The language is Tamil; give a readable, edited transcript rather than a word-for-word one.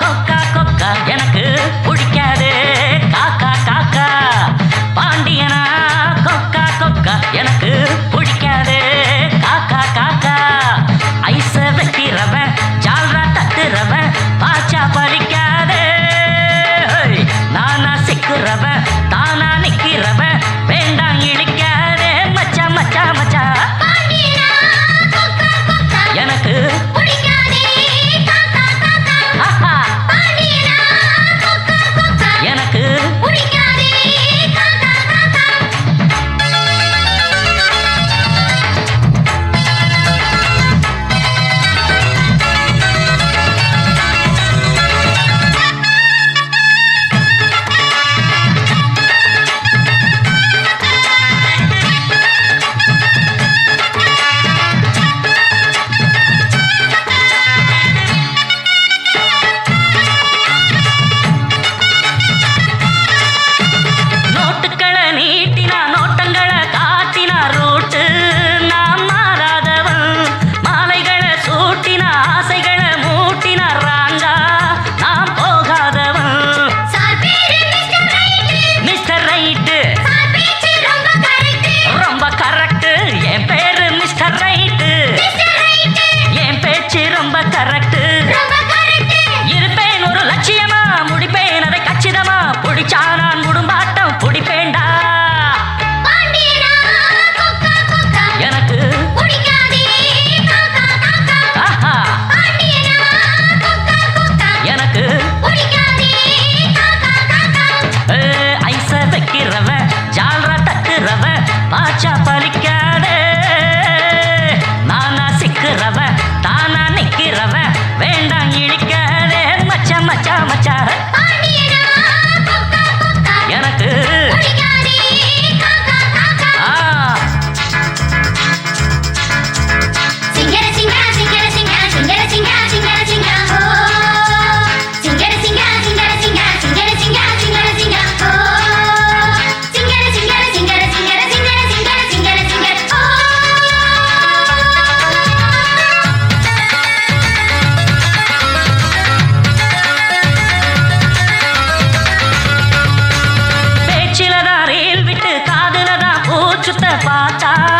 கொக்கா கொக்கா எனக்கு பிடிக்காது காக்கா காக்கா. பாண்டியனா கொக்கா கொக்கா எனக்கு பிடிக்காது காக்கா காக்கா. ஐச வைக்கிறவன் ஜால்ரா தட்டுறவன் பாச்சா பறிக்காது. நானா சிக்கிறவன் தானா நிக்கிறவன் வேண்டாம் இழிக்காதே மச்சா மச்சா மச்சா. எனக்கு எனக்கு இருப்பேன் ஒரு லட்சியமா முடிப்பேன் அதை கச்சிதமா பிடிச்சா நான் குடும்பாட்டம் பிடிப்பேண்டா. எனக்கு எனக்கு ஐச வைக்கிறவன் ஜால்ரா தட்டுறவன் பாச்சா பலிக்காதே. நானா சிக்கிறவன் தானா நிக்கிறவன் வேண்டாம் இழிக்காதே மச்சா மச்சா மச்சா. எனக்கு பார்த்தா